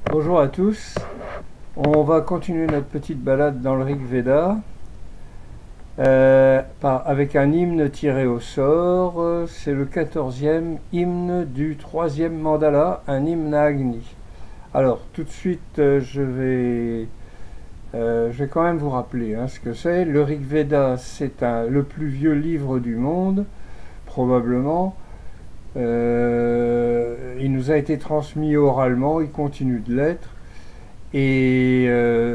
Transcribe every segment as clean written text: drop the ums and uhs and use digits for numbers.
Bonjour à tous, on va continuer notre petite balade dans le Rig Veda avec un hymne tiré au sort. C'est le 14e hymne du 3e mandala, un hymne à Agni. Alors tout de suite je vais quand même vous rappeler ce que c'est. Le Rig Veda, c'est le plus vieux livre du monde, probablement. Il nous a été transmis oralement, il continue de l'être, et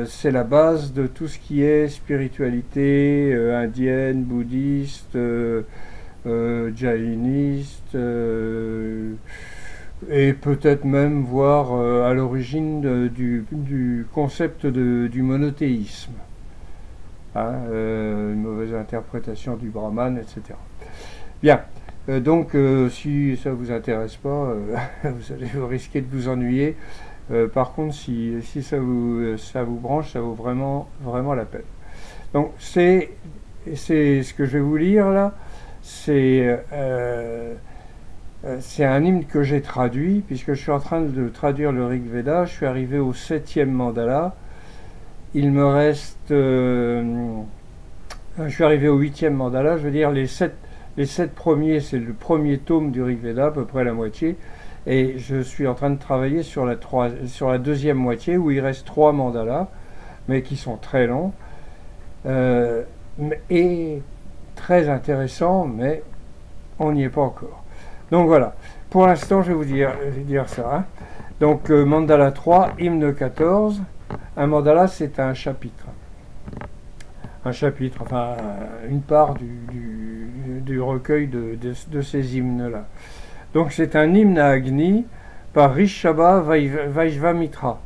c'est la base de tout ce qui est spiritualité indienne, bouddhiste, jainiste, et peut-être même voir à l'origine du concept du monothéisme, une mauvaise interprétation du Brahman, etc. Bien. Donc, si ça vous intéresse pas, vous risquez de vous ennuyer. Par contre, si ça vous branche, ça vaut vraiment la peine. Donc, c'est ce que je vais vous lire là. C'est un hymne que j'ai traduit, puisque je suis en train de traduire le Rig Veda. Je suis arrivé au 7e mandala. Il me reste... je suis arrivé au 8e mandala. Je veux dire, les 7 premiers, c'est le premier tome du Rig Veda, à peu près la moitié. Et je suis en train de travailler sur la deuxième moitié, où il reste 3 mandalas, mais qui sont très longs. Et très intéressants, mais on n'y est pas encore. Donc voilà. Pour l'instant, je vais vous dire ça. Donc, mandala 3, hymne 14. Un mandala, c'est un chapitre. Enfin une part du recueil de ces hymnes-là. Donc c'est un hymne à Agni par Rishabha Vaishvamitra.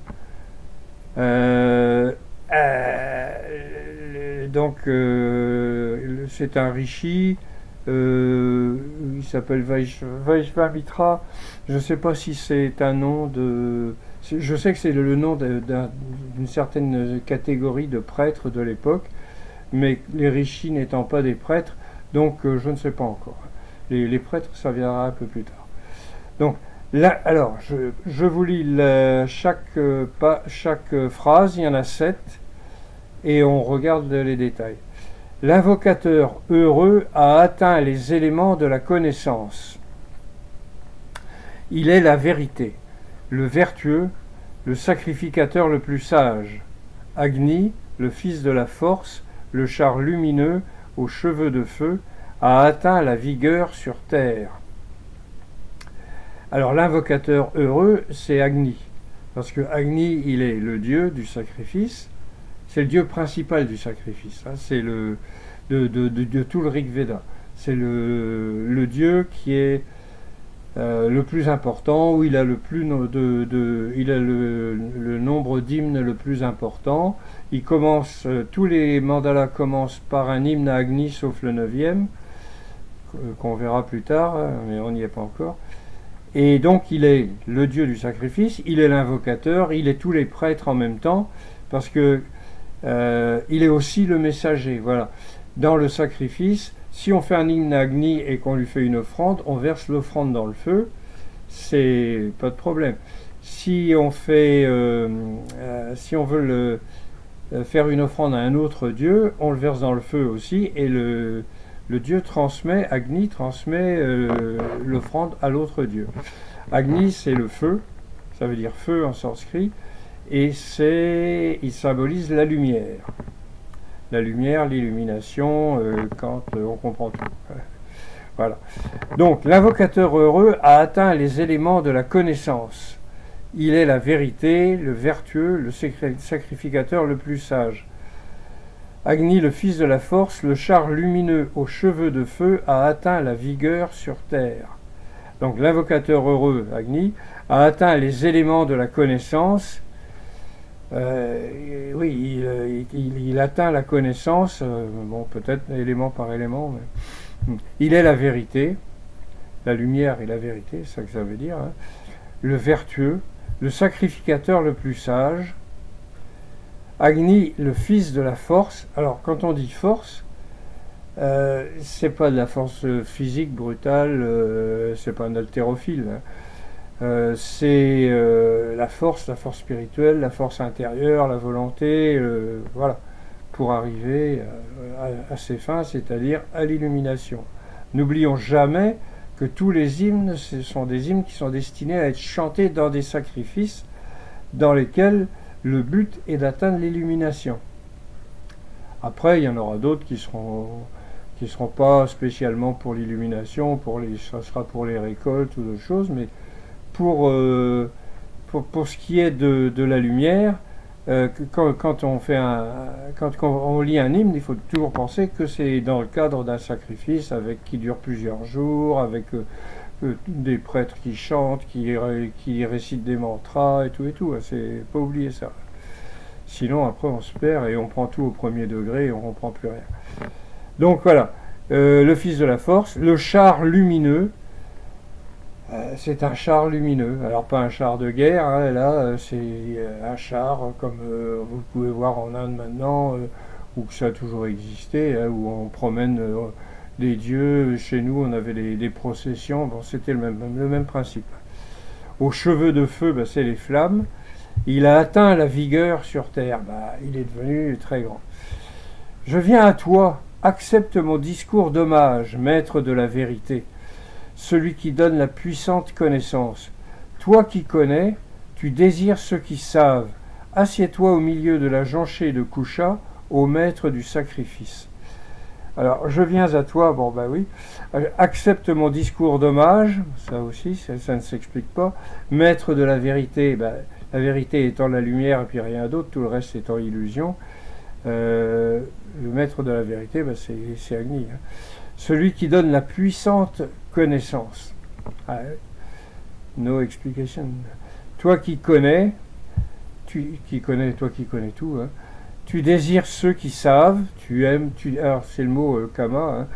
C'est un rishi, il s'appelle Vaishvamitra. Je ne sais pas si c'est un nom de... Je sais que c'est le nom d'une certaine catégorie de prêtres de l'époque, mais les rishis n'étant pas des prêtres, donc je ne sais pas encore. Les prêtres, ça viendra un peu plus tard. Donc là, alors, je vous lis chaque phrase, il y en a 7, et on regarde les détails. L'invocateur heureux a atteint les éléments de la connaissance. Il est la vérité, le vertueux, le sacrificateur le plus sage. Agni, le fils de la force, le char lumineux aux cheveux de feu, a atteint la vigueur sur terre. Alors l'invocateur heureux, c'est Agni, parce que Agni, il est le dieu du sacrifice, c'est le dieu principal du sacrifice, c'est de tout le Rig Veda. C'est le dieu qui est le plus important, où il a le nombre d'hymnes le plus important. Il commence, tous les mandalas commencent par un hymne à Agni, sauf le 9e, qu'on verra plus tard, mais on n'y est pas encore. Et donc il est le dieu du sacrifice, il est l'invocateur, il est tous les prêtres en même temps, parce que il est aussi le messager. Voilà. Dans le sacrifice, si on fait un hymne à Agni et qu'on lui fait une offrande, on verse l'offrande dans le feu, c'est pas de problème. Si on veut faire une offrande à un autre dieu, on le verse dans le feu aussi, et le dieu transmet, Agni transmet l'offrande à l'autre dieu. Agni, c'est le feu, ça veut dire feu en sanskrit, et il symbolise la lumière. La lumière, l'illumination, quand on comprend tout. Voilà. Donc, l'invocateur heureux a atteint les éléments de la connaissance. Il est la vérité, le vertueux, le sacrificateur le plus sage. Agni, le fils de la force, le char lumineux aux cheveux de feu, a atteint la vigueur sur terre. Donc l'invocateur heureux, Agni, a atteint les éléments de la connaissance. Oui, il atteint la connaissance, bon, peut-être élément par élément, mais il est la vérité, la lumière et la vérité, c'est ça que ça veut dire, le vertueux, le sacrificateur le plus sage. Agni, le fils de la force. Alors, quand on dit force, c'est pas de la force physique brutale, c'est pas un haltérophile. C'est la force spirituelle, la force intérieure, la volonté, voilà, pour arriver à ses fins, c'est-à-dire à l'illumination. N'oublions jamais que tous les hymnes, ce sont des hymnes qui sont destinés à être chantés dans des sacrifices dans lesquels le but est d'atteindre l'illumination. Après, il y en aura d'autres qui seront pas spécialement pour l'illumination, ça sera pour les récoltes ou d'autres choses, mais pour ce qui est de la lumière, quand on lit un hymne, il faut toujours penser que c'est dans le cadre d'un sacrifice qui dure plusieurs jours, avec des prêtres qui chantent, qui récitent des mantras et tout. C'est pas oublier ça. Sinon, après, on se perd et on prend tout au premier degré et on ne comprend plus rien. Donc voilà, le fils de la force, le char lumineux. C'est un char lumineux, alors pas un char de guerre, hein, là c'est un char comme vous pouvez voir en Inde maintenant, où ça a toujours existé, hein, où on promène les dieux. Chez nous on avait des processions, bon, c'était le même principe. Aux cheveux de feu, bah, c'est les flammes. Il a atteint la vigueur sur terre, bah, il est devenu très grand. Je viens à toi, accepte mon discours d'hommage, maître de la vérité, celui qui donne la puissante connaissance. Toi qui connais, tu désires ceux qui savent. Assieds-toi au milieu de la jonchée de Kusha, ô maître du sacrifice. Alors, je viens à toi, bon bah oui, accepte mon discours d'hommage, ça aussi, ça ne s'explique pas. Maître de la vérité, bah, la vérité étant la lumière et puis rien d'autre, tout le reste étant illusion. Le maître de la vérité, bah, c'est Agni. Hein. Celui qui donne la puissante connaissance. No explication. Toi qui connais, toi qui connais tout, hein, tu désires ceux qui savent, tu aimes, alors c'est le mot kama,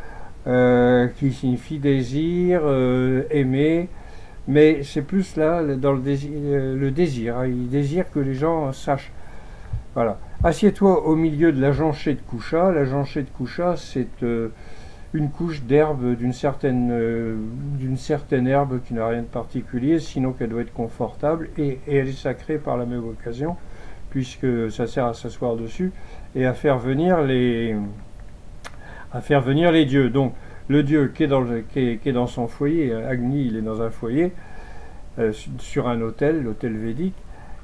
hein, qui signifie désir, aimer, mais c'est plus là dans le désir. Hein, il désire que les gens sachent. Voilà. Assieds-toi au milieu de la jonchée de Kusha. La jonchée de Kusha, c'est une couche d'herbe d'une certaine herbe qui n'a rien de particulier, sinon qu'elle doit être confortable, et elle est sacrée par la même occasion, puisque ça sert à s'asseoir dessus et à faire venir les dieux. Donc le dieu qui est dans son foyer, Agni, il est dans un foyer, sur un autel, l'autel védique.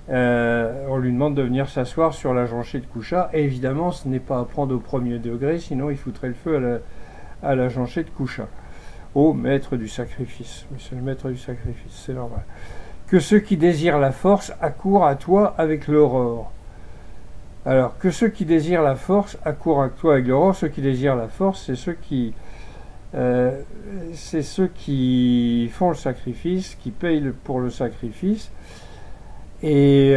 On lui demande de venir s'asseoir sur la jonchée de Kusha, et évidemment ce n'est pas à prendre au premier degré, sinon il foutrait le feu à la jonchée de Kusha, au maître du sacrifice. Mais c'est le maître du sacrifice, c'est normal. Que ceux qui désirent la force accourent à toi avec l'aurore. Alors, que ceux qui désirent la force accourent à toi avec l'aurore. Ceux qui désirent la force, c'est ceux qui font le sacrifice, qui payent pour le sacrifice, et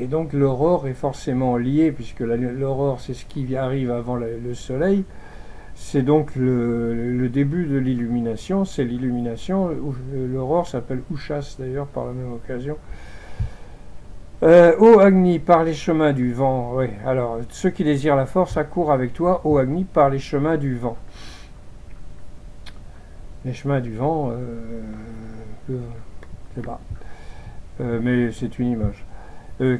donc l'aurore est forcément liée, puisque l'aurore c'est ce qui arrive avant le soleil. C'est donc le début de l'illumination, c'est l'illumination. L'aurore s'appelle Ushas d'ailleurs par la même occasion. Ô Agni, par les chemins du vent. Oui, alors ceux qui désirent la force accourent avec toi, ô Agni, par les chemins du vent. Les chemins du vent, je sais pas. Mais c'est une image.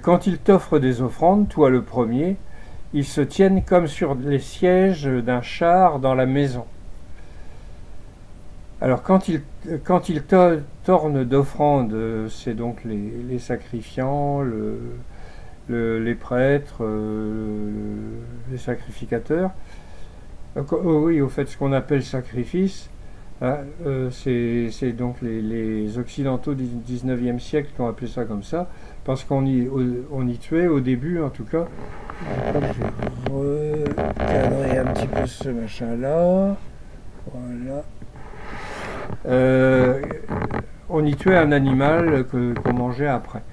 Quand ils t'offrent des offrandes, toi le premier, ils se tiennent comme sur les sièges d'un char dans la maison. Alors quand ils t'ornent d'offrandes, c'est donc les sacrifiants, les prêtres, les sacrificateurs. Oui, au fait, ce qu'on appelle sacrifice, hein, c'est donc les Occidentaux du 19e siècle qui ont appelé ça comme ça, parce qu'on y tuait au début, en tout cas. Je vais recadrer un petit peu ce machin-là. Voilà. On y tuait un animal qu'on mangeait après.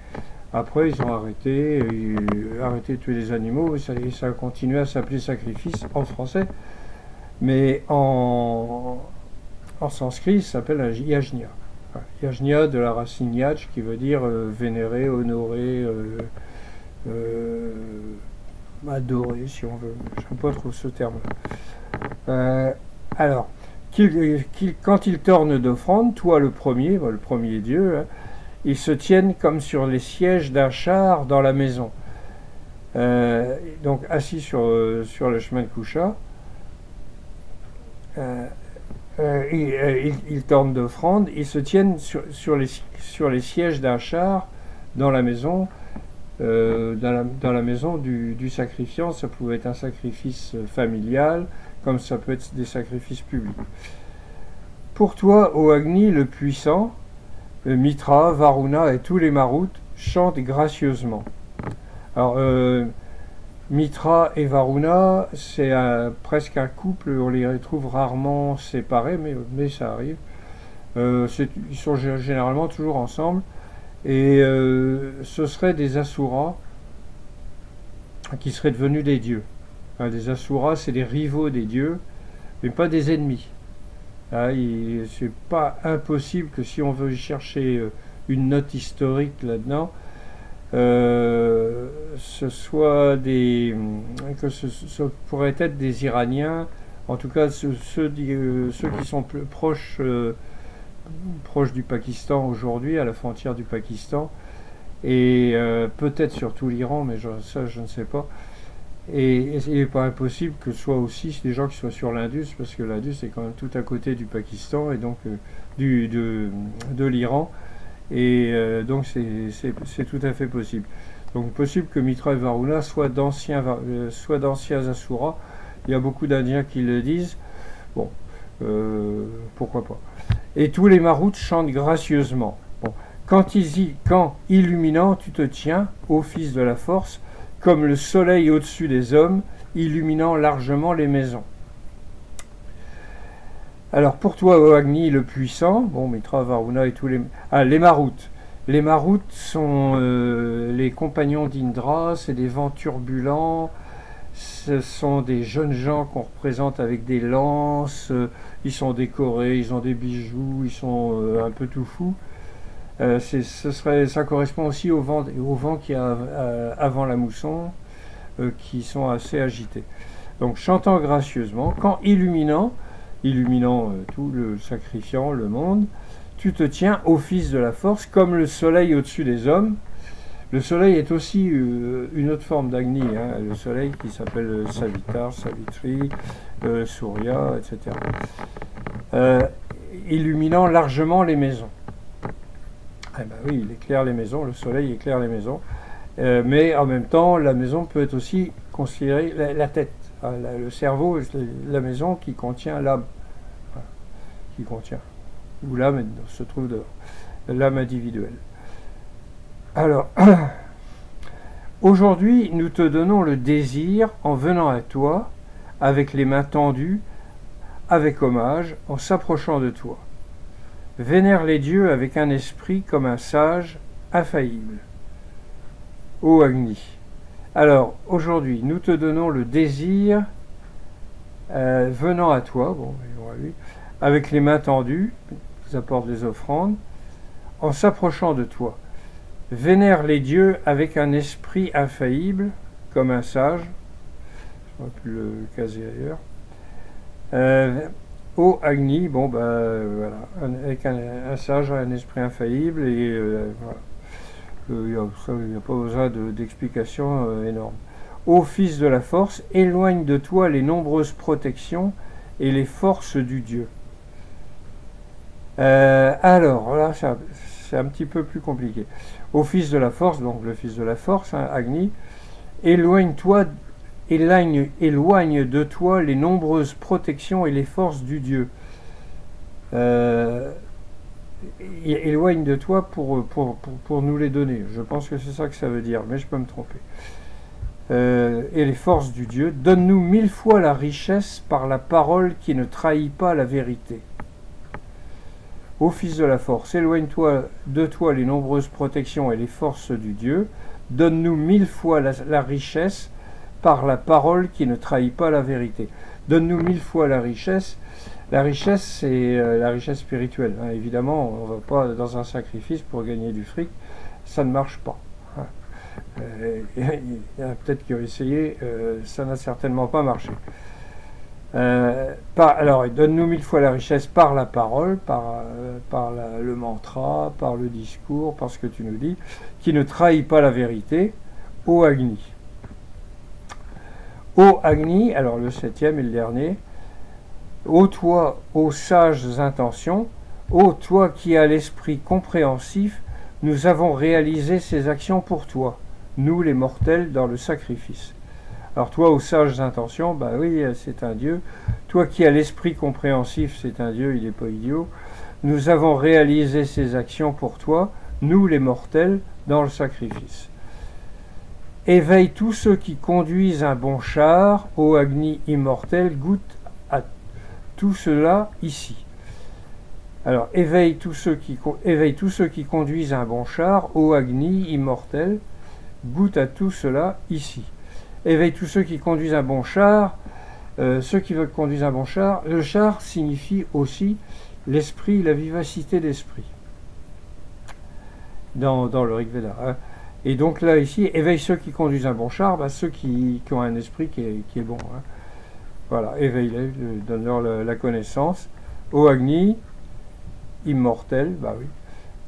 Après, ils ont arrêté de tuer les animaux, et ça a continué à s'appeler sacrifice en français. Mais en sanskrit, ça s'appelle yajna. Yajna de la racine yaj, qui veut dire vénérer, honorer, adorer, si on veut. Je n'aime pas trop ce terme-là. Alors, quand ils tornent d'offrande, toi le premier Dieu, hein, ils se tiennent comme sur les sièges d'un char dans la maison. Donc assis sur le chemin de Kusha, ils tornent d'offrande, ils se tiennent sur les sièges d'un char dans la maison, dans la maison du sacrifiant. Ça pouvait être un sacrifice familial, comme ça peut être des sacrifices publics. Pour toi, ô Agni, le puissant, Mitra, Varuna et tous les Maruts chantent gracieusement. Alors, Mitra et Varuna, c'est presque un couple, on les retrouve rarement séparés, mais ça arrive. Ils sont généralement toujours ensemble. Et ce seraient des Asuras qui seraient devenus des dieux. Hein, des Asuras, c'est des rivaux des dieux, mais pas des ennemis. C'est pas impossible que si on veut chercher une note historique là-dedans, ce pourrait être des Iraniens, en tout cas ceux qui sont plus proches du Pakistan aujourd'hui, à la frontière du Pakistan, et peut-être surtout l'Iran, mais ça je ne sais pas. Et il n'est pas impossible que ce soit aussi des gens qui soient sur l'Indus, parce que l'Indus est quand même tout à côté du Pakistan et donc de l'Iran, et donc c'est tout à fait possible. Donc possible que Mitra et Varuna soient d'anciens Asuras. Il y a beaucoup d'Indiens qui le disent. Bon, pourquoi pas. Et tous les Maruts chantent gracieusement. Bon. Quand illuminant, tu te tiens, ô fils de la force, comme le soleil au-dessus des hommes, illuminant largement les maisons. Alors pour toi, ô Agni, le puissant, bon, Mitra, Varuna et tous les... les Maruts. Les Maruts sont les compagnons d'Indra, c'est des vents turbulents, ce sont des jeunes gens qu'on représente avec des lances, ils sont décorés, ils ont des bijoux, ils sont un peu tout fous. Ça correspond aussi au vent qu'il y a avant la mousson, qui sont assez agités. Donc chantant gracieusement, quand illuminant tout le sacrifiant, le monde, tu te tiens au fils de la force, comme le soleil au-dessus des hommes. Le soleil est aussi une autre forme d'Agni, hein, le soleil qui s'appelle Savitar, Savitri, Surya, etc. Illuminant largement les maisons. Eh ben oui, il éclaire les maisons, le soleil éclaire les maisons, mais en même temps, la maison peut être aussi considérée la tête, hein, le cerveau, la maison qui contient l'âme, voilà, qui contient, où l'âme se trouve dehors, l'âme individuelle. Alors, aujourd'hui, nous te donnons le désir en venant à toi, avec les mains tendues, avec hommage, en s'approchant de toi. Vénère les dieux avec un esprit comme un sage, infaillible. Ô Agni. Alors, aujourd'hui, nous te donnons le désir venant à toi, bon, avec les mains tendues, ils apportent des offrandes, en s'approchant de toi. Vénère les dieux avec un esprit infaillible, comme un sage. Je ne vais plus le caser ailleurs. Ô Agni, bon voilà, avec un sage, un esprit infaillible, et voilà. Il n'y a pas besoin d'explications énormes. Ô fils de la force, éloigne de toi les nombreuses protections et les forces du Dieu. Alors, là, c'est un petit peu plus compliqué. Ô fils de la force, donc le fils de la force, hein, Agni, éloigne de toi les nombreuses protections et les forces du Dieu. Éloigne de toi pour nous les donner. Je pense que c'est ça que ça veut dire, mais je peux me tromper. Et les forces du Dieu, donne-nous 1000 fois la richesse par la parole qui ne trahit pas la vérité. Ô fils de la force, éloigne-toi de toi les nombreuses protections et les forces du Dieu, donne-nous 1000 fois la richesse par la parole qui ne trahit pas la vérité. Donne-nous 1000 fois la richesse. La richesse, c'est la richesse spirituelle. Hein. Évidemment, on ne va pas dans un sacrifice pour gagner du fric. Ça ne marche pas. Hein. Il y en a peut-être qui ont essayé. Ça n'a certainement pas marché. Alors, donne-nous 1000 fois la richesse par la parole, le mantra, par le discours, par ce que tu nous dis, qui ne trahit pas la vérité, ô Agni. Ô Agni, alors le 7e et le dernier, ô toi, ô sages intentions, ô toi qui as l'esprit compréhensif, nous avons réalisé ces actions pour toi, nous les mortels dans le sacrifice. Alors toi, aux sages intentions, bah oui, c'est un Dieu. Toi qui as l'esprit compréhensif, c'est un Dieu, il n'est pas idiot. Nous avons réalisé ces actions pour toi, nous les mortels, dans le sacrifice. Éveille tous ceux qui conduisent un bon char, ô Agni immortel, goûte à tout cela ici. Alors, éveille tous ceux qui conduisent un bon char, ô Agni immortel, goûte à tout cela ici. Éveille tous ceux qui conduisent un bon char. Ceux qui veulent conduire un bon char. Le char signifie aussi l'esprit, la vivacité d'esprit. Dans le Rig Veda. Hein. Et donc là, ici, éveille ceux qui conduisent un bon char, bah, ceux qui ont un esprit qui est bon. Hein. Voilà, éveille-les, donne-leur la connaissance. Ô Agni, immortel, bah oui.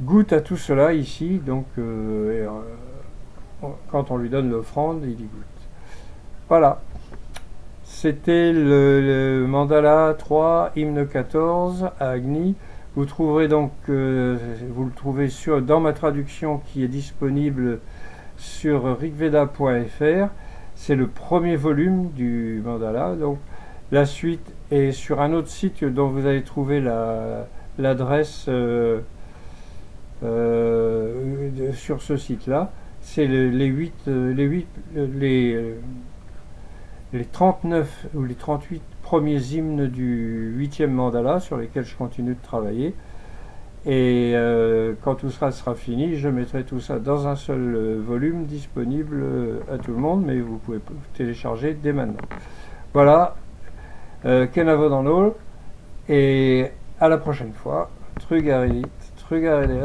Goûte à tout cela ici, donc quand on lui donne l'offrande, il y goûte. Voilà, c'était le mandala 3, hymne 14 à Agni. Vous trouverez donc, vous le trouvez dans ma traduction qui est disponible sur rigveda.fr. C'est le premier volume du mandala. Donc la suite est sur un autre site dont vous allez trouver l'adresse sur ce site-là. C'est les 39 ou les 38 premiers hymnes du 8e mandala sur lesquels je continue de travailler. Et quand tout sera fini, je mettrai tout ça dans un seul volume disponible à tout le monde, mais vous pouvez télécharger dès maintenant. Voilà, Kenavo et à la prochaine fois. Trugarit, Trugarit